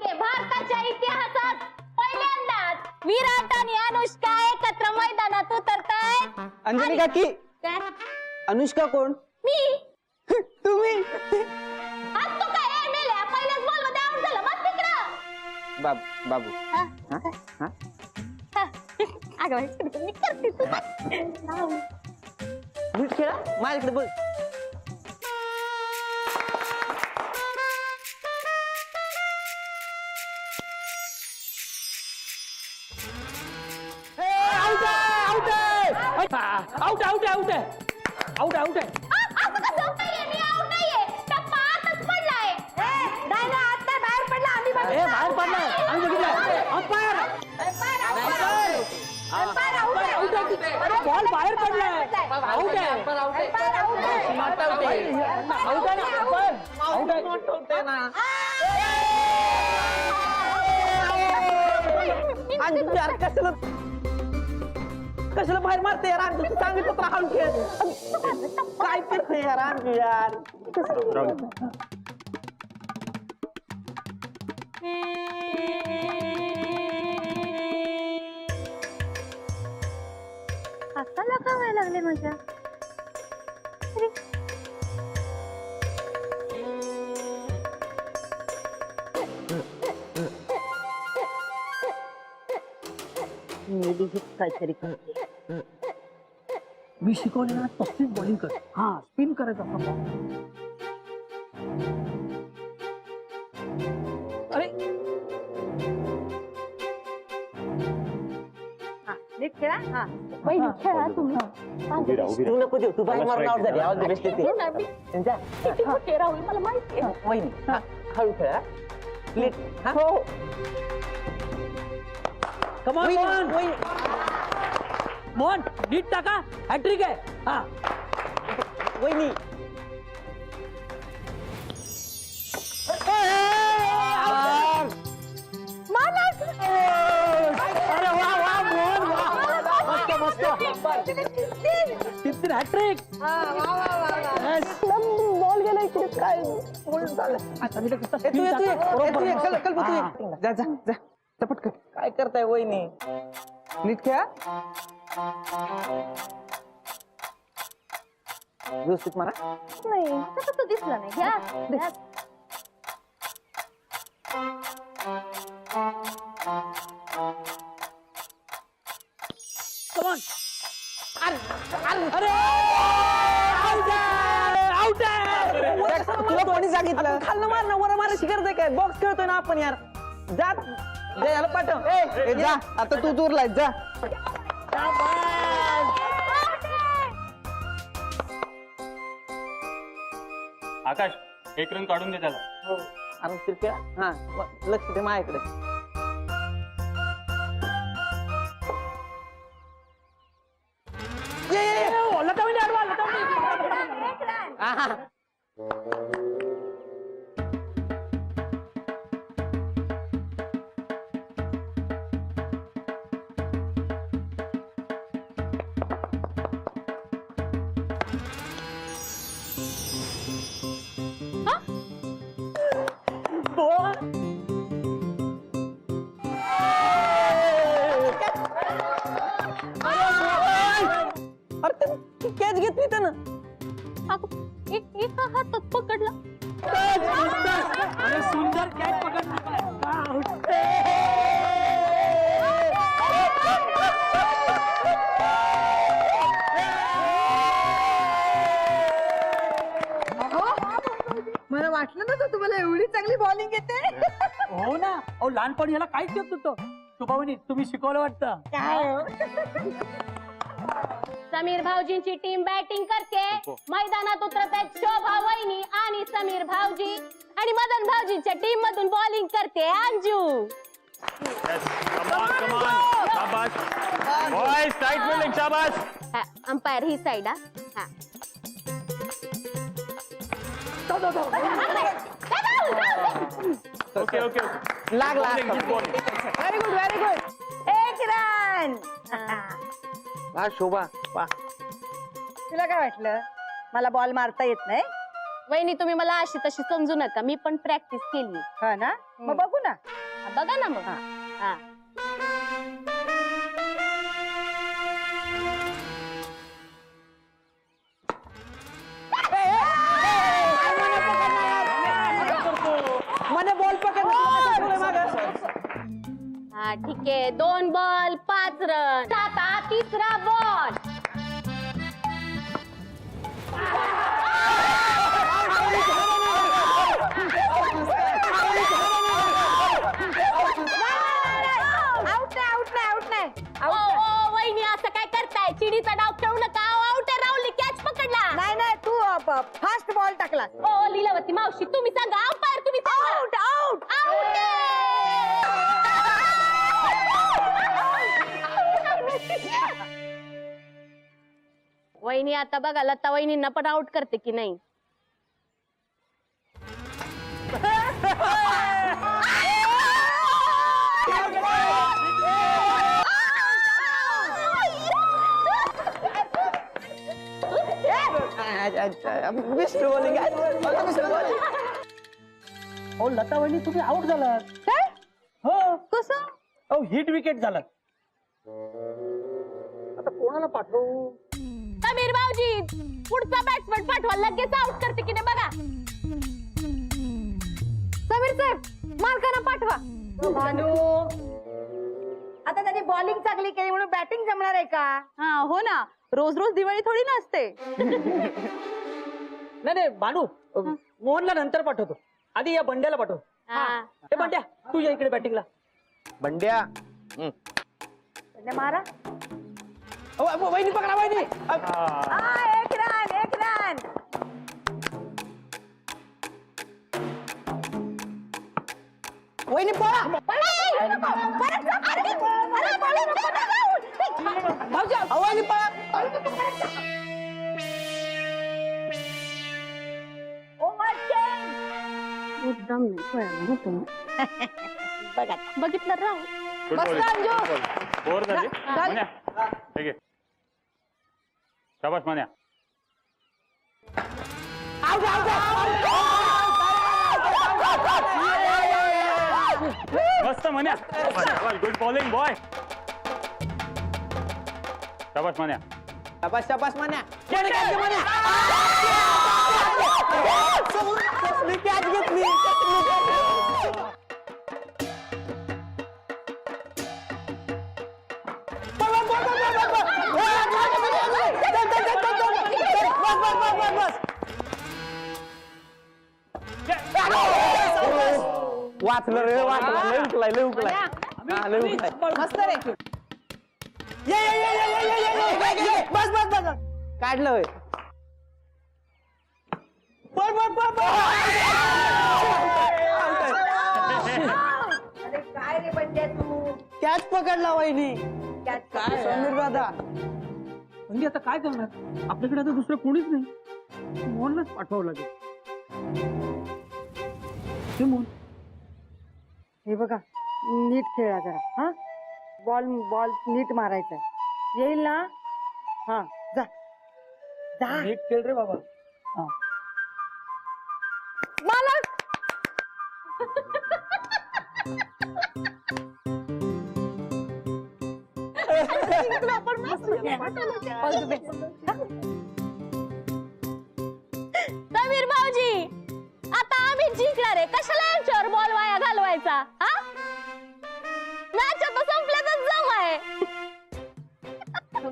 घे, भारताच्या इतिहासात पहिल्यांदाच विराट आणि अनुष्का एकत्र मैदानात उतरतायत. अंजली काकी, काय? अनुष्का कोण? मी. तुम्ही? आज तू काय मेल्या पहिल्याच बॉल मध्ये आउट झाला. बस तिकडं. बाबू हा? हा? हा. अगं बाई, मी करते तू. नीट खेळा, माझ्याकडे बघ. आउट आउट आउट आहे आउट आउट आहे. असं कसं नाहीये, मी आउट नाहीये. टप्पा आतच पडलाय. नाही ना, आता बाहेर पडला. आम्ही बाहेर पडलाय. आम्ही बघितलं. अंपायर बॉल बाहेर पडलाय. आउट आहे. कशाला बाहेर मारते यार? अंजू तू सांगितलं तर हाऊन खेळ. काय करते यार अंजू यार? हाताला का व्हायला लागले माझ्या? काहीतरी करते. मी शिकवले ना तशीच बॉलिंग कर. हा स्पिन करायचा असतो. अरे नीट खेळा. हा पहिली खेळा तुम्ही. तू नको देऊ, तू बाहेर मारून आउट झाली. आवाज दे बेस्ट येते. जा. किती मोठे राहुल मला माहिती आहे. वहिनी, हा, हळू खेळा. प्लीज. हो. कमॉन मोहन, मोहन नीट टाका. हॅट्रिक आहे. हा वहिनी. अरे वा वा मोहन वा. मस्त मस्त. किती हॅट्रिक. बॉल गेला इकडे. काय बॉल झालं? जा जा जा पटकन. काय करताय वहिनी? नीट खेळा. व्यवस्थित मारा. नाही तसं तर दिसलं नाही. घ्या. कमॉन. अरे आउट आहे. तुला कोणी सांगितलं? खाल्लं मारणं वर मारायची गरज आहे काय? बॉक्स खेळतोय ना आपण यार. जा याला पाठव. ए जा, आता तू दूरला जा. आकाश, एक रन काढून दे त्याला. हो. आरामशीर खेळा. हा, लक्ष दे माझ्याकडे. कॅच घेतली त्यानं. एका हातात पकडला. अरे सुंदर कॅच पकडला. मला वाटलं नव्हतं तुम्हाला एवढी चांगली बॉलिंग येते. हो ना. अहो लहानपणी याला काहीच येत नव्हतं. शुभावनी तुम्ही शिकवलं वाटतं. समीर भाऊजींची टीम बॅटिंग करते. मैदानात उतरत आहेत शोभा वहिनी आणि समीर भाऊजी. आणि मदन भाऊजींच्या टीम मधून बॉलिंग करते अंजू. अंपायर ही साइड. हा ओके ओके. लागला. Very good very good. एक रन. वा शोभा वा. तुला काय वाटलं मला बॉल मारता येत नाही? वहिनी तुम्ही मला अशी तशी समजू नका, मी पण प्रॅक्टिस केली. हा ना, मग बघू ना. बघा ना मग. हा. मने बॉल पकड. हा ठीक आहे, 2 बॉल 5 रन. आता तिसरा बॉल. वहिनी असं काय करताय? चिडीचा डाव खेळू नका. आउट आहे, राहुलने कॅच पकडला. नाही नाही, तू फास्ट बॉल टाकला. ओ लीलावती मावशी, तुम्ही सांगा. अंपायर तुम्ही सांगा. आउट आउट आउट वहिनी आता बघा, लता वहिनींना पण आउट करते की नाही. मिस्टर बॉलिंग हो लता वहिनी तुम्ही आउट झालात. काय हो कसं? अहो हिट विकेट झालात. आता कोणाला पाठवू? समीर भाऊजी, पुढचा बॅट्समन पाठवा, लगेच आउट करते की नाही बघा. समीर साहेब, मालकांना पाठवा. भानू, आता त्यांनी बॉलिंग चांगली केली म्हणून बॅटिंग जमणार आहे का? हा हो ना, रोज रोज दिवाळी थोडी नसते. नाही नाही बानू, मोहनला नंतर पाठवतो. आधी या बंड्याला पाठव. हा. ए बंड्या, तू या इकडे बॅटिंगला. बंड्या. मारा. वहिनी पकडा वहिनी. एक रन, एक रन. वहिनी पळा. वहिनी पळा. बघितलं राव. बोर झाली मन्या. ठीक आहे, शाबास मन्या. मस्त मन्या. Good bowling boy. शाबास मन्या. शाबास शाबास मन्या. कॅच घेतली. वाचलं रे, वाचलं. लय उकलाय, लय उकलाय. हा, लय उकलाय. मस्त रे. ये. बस बस बस. काढलं होय. पळ पळ पळ पळ. अरे काय रे बंड्या तू? कॅच पकडला वहिनी. काय समीर दादा. म्हणजे आता काय करणार? आपल्याकडे आता दुसरं कोणीच नाही. मोहनलाच पाठवावं लागेल. हे मोहन, हे बघा, नीट खेळा जरा. हा, बॉल बॉल नीट मारायचा. येईल ना? हा, जा जा. नीट खेळ रे बाबा. हा. मालक. समीर भाऊजी, आता आम्ही जिंकणार आहे, कशाला यांच्यावर बॉल वाया घालवायचा? हा, मॅच आता संपल्यातच जम आहे.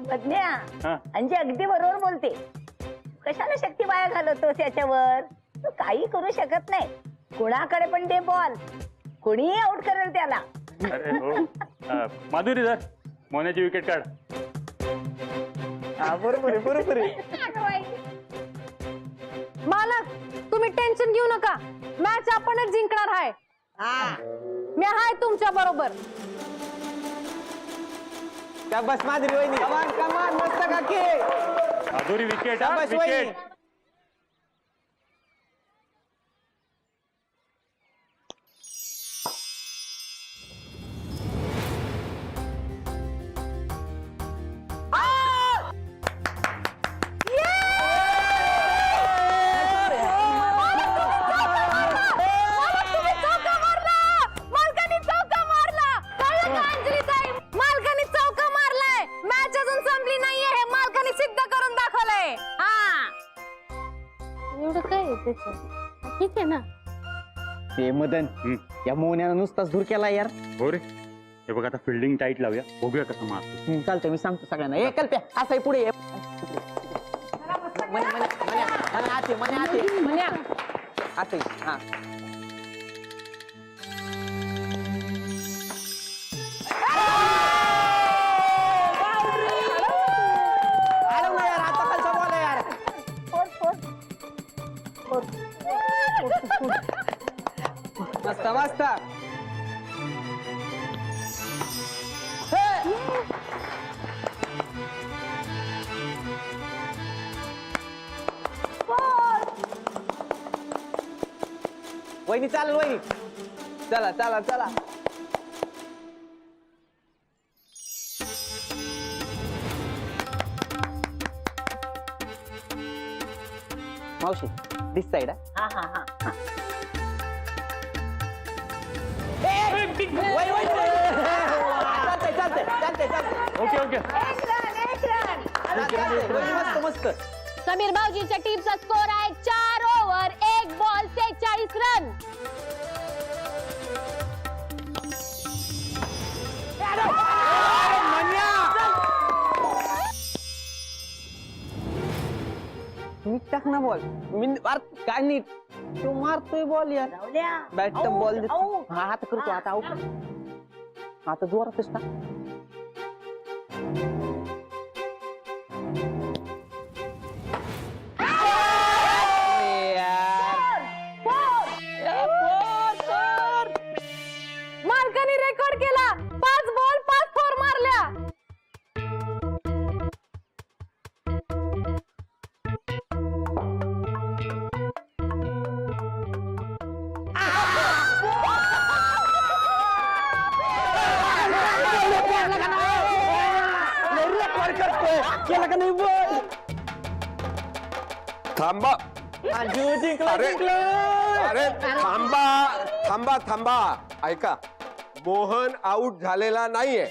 बदन्या, हा. अंजी अगदी बरोबर बोलते. कशाला शक्ती वाया घालवतोस याच्यावर? तू काही करू शकत नाही. कोणाकडे पण दे बॉल, कोणीही आउट करेल त्याला. अरे हो. माधुरी धर, मोन्याची विकेट काढ. हा, बरोबर आहे, बरोबर आहे. मालक, तुम्ही टेन्शन घेऊ नका, मॅच आपणच जिंकणार आहे. मी आहे तुमच्या बरोबर. शाबास माधुरी वहिनी. कमान कमान, मस्त काकी. माधुरी विकेट. शाबास वहिनी. विकेट. त्याच्यात ठीक आहे ना. ते मदन या मोन्यानं नुसताच धूर केला यार. हो रे, हे बघ आता फिल्डिंग टाईट लावूया, बघूया कसं मारतो. चालतंय, मी सांगतो सगळ्यांना. ए कल्प्या असं आहे पुढे ये. असं हा. अडवलं यार, आता खालचा बॉल आहे यार. मस्त मस्त. वहिनी चालेल वहिनी. चला चला चला. मावशी दिस साईड. चालतंय चालतंय चालतंय चालतंय. Okay okay. मस्त मस्त. समीर भाऊजींच्या टीमचा स्कोर आहे 4 ओव्हर 1 बॉल 46 रन. नीट टाक ना बॉल. मी काय नीट तो मारतोय बॉल यार. बॅट बॉल हा आता करतो. आता आऊट. आता जोरातच टाक. मालकाने रेकॉर्ड केला. 5 बॉल 5 फोर मारल्या. केला का नाही बॉल. थांबा. अरे थांबा थांबा थांबा. ऐका, मोहन आउट झालेला नाहीये.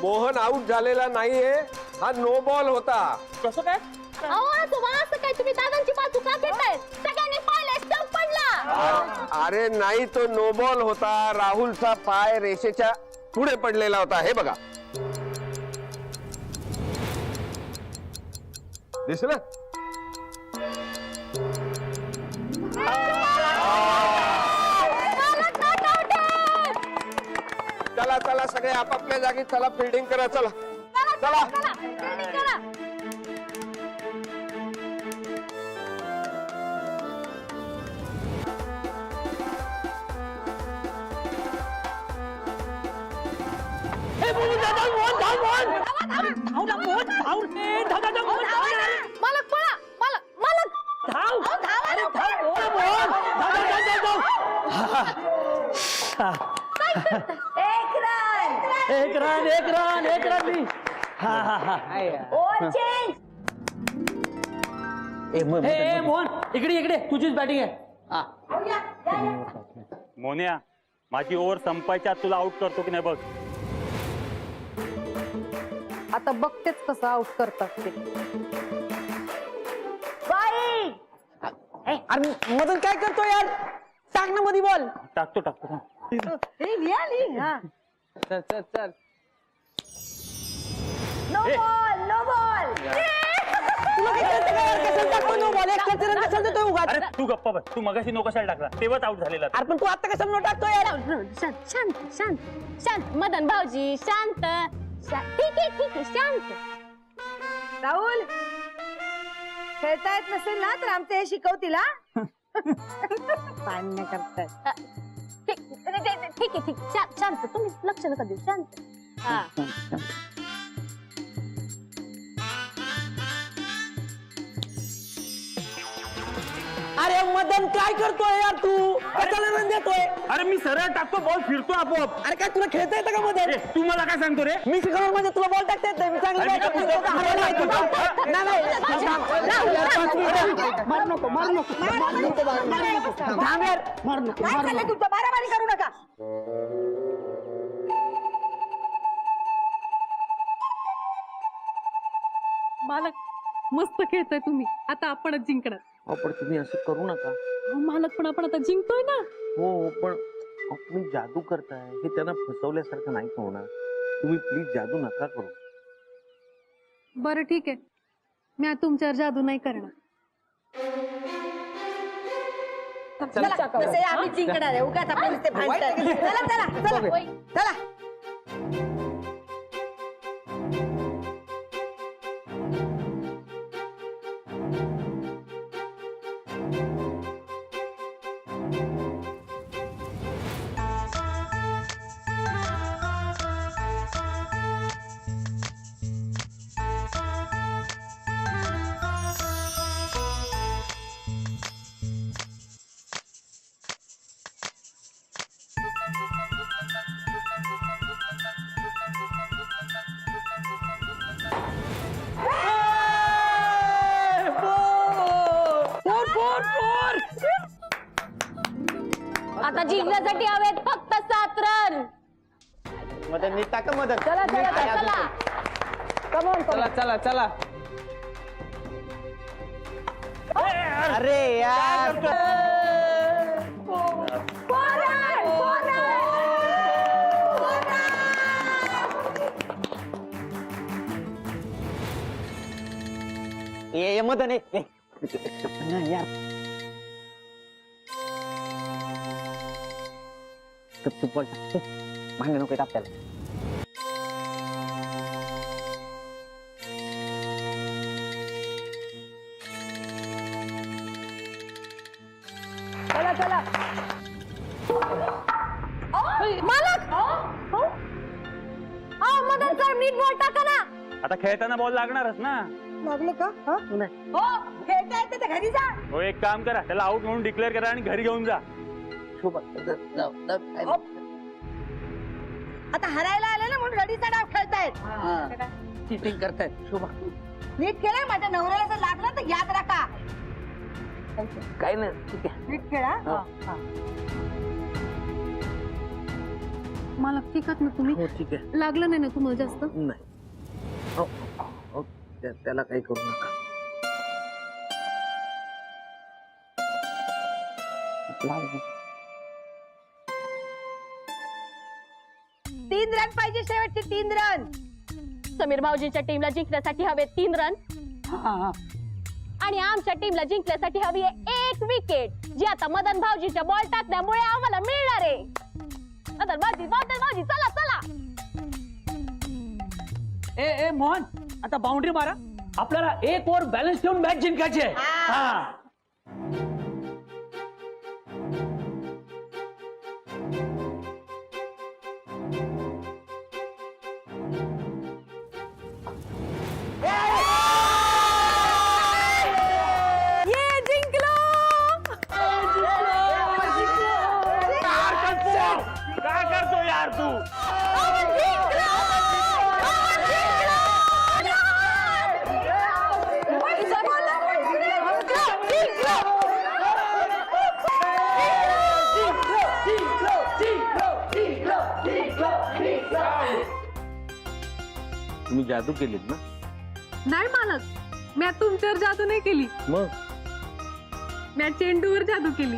मोहन आउट झालेला नाहीये. हा नो बॉल होता. कसं काय. तुम्हाला असं काय, तुम्ही दादांची बाजू का घेताय? सगळ्यांनी पाहिलंय, स्टंप पडला. अरे नाही, तो नो बॉल होता. राहुलचा पाय रेषेच्या पुढे पडलेला होता. हे बघा, दिसलं. चला चला सगळे आपापल्या जागी. चला फिल्डिंग करा. चला चला. मालक पळा. मालक एक रन. मोहन इकडे तुझीच बॅटिंग आहे. मोन्या, माझी ओव्हर संपायच्या आत तुला आउट करतो की नाही बघ. आता बघतेच कसं आउट करतात ते. अरे मदन काय करतो यार. टाक ना मध्ये बॉल. टाकतो. चल चल चल. No ball. तुला काय कळतं का यार. कशाला टाकतो नो बॉल. एक करते रन कशाला देतोय उगाच. अरे तू गप्पा बस. तू मगाशी नो कशाला टाकला, तेव्हाच आउट झालेला. अरे पण तू आता कशाला नो टाकतो यार. शांत मदन भाऊजी शांत. ठीक आहे शांत. राहुल, खेळता येत नसेल ना तर आमचे हे शिकवतील. पाण्य करतात. ठीक आहे शांत. तुम्ही लक्ष नका देऊ. शांत. हा. अरे मदन काय करतोय यार तू. कशाला रन देतोय. अरे मी सरळ टाकतो, बॉल फिरतो आपोआप. अरे काय तुला खेळता येतं का मदन. तू मला काय सांगतो रे. मी शिकवणार म्हणजे तुला बॉल टाकता येत नाही. मी चांगलं अरे मी bat करतो. थांब यार. काय चाललंय तुमचं. मारामारी करू नका. मालक मस्त खेळताय तुम्ही, आता आपणच जिंकणार. अहो, पण तुम्ही असं करू नका. मालक पण आपण आता जिंकतोय ना. हो पण तुम्ही जादू करताय हे त्यांना फसवल्यासारखं नाही होणार. तुम्ही प्लीज जादू नका करू. बरं ठीक आहे, मी आता तुमच्यावर जादू नाही करणार. चला, तसे आम्ही जिंकणार आहे. उगाच आपण नुसते भांडताय. चला चला चला ओके. चला. आता जिंकण्यासाठी हवेत फक्त 7 रन. मदन नीट टाका मदन. चला चला चला चला चला चला. अरे यार ये मदन ये नाही यार. तू बोल भांडण नको आपल्याला. चला चला. मालक मदन सर नीट बॉल टाका ना. आता खेळताना बॉल लागणारच ना. लागले का? हो खेळता येते तर घरी जा. हो एक काम करा, त्याला आउट म्हणून डिक्लेअर करा आणि घरी घेऊन जा. आता हरायला आले ना म्हणून रडीचा डाव खेळतायत. चिटिंग करतायत. शोभा नीट खेळा. माझ्या नवऱ्याला जर लागलं तर याद राखा. काय नाही ठीक आहे. नीट खेळा. मला ठीक आहात ना तुम्ही? हो ठीक आहे. लागलं नाही ना तुम्हाला जास्त? नाही. हो, हो, त्याला काही करू नका. 3 रन पाहिजे, शेवटचे 3 रन. समीर भाऊजींच्या टीमला जिंकण्यासाठी हवे 3 रन आणि आमच्या टीमला जिंकण्यासाठी हवी आहे 1 विकेट, जी आता मदन भाऊजीच्या बॉल टाकण्यामुळे आम्हाला मिळणार आहे. मदन भाऊजी चला चला. ए मोहन, आता बाउंड्री मारा. आपल्याला 1 ओव्हर बॅलन्स ठेवून मॅच जिंकायची आहे. हा. काय करतो यार तू? तुम्ही जादू केलीत ना? नाही मालक, मी तुमच्यावर जादू नाही केली. मग मी चेंडूवर जादू केली.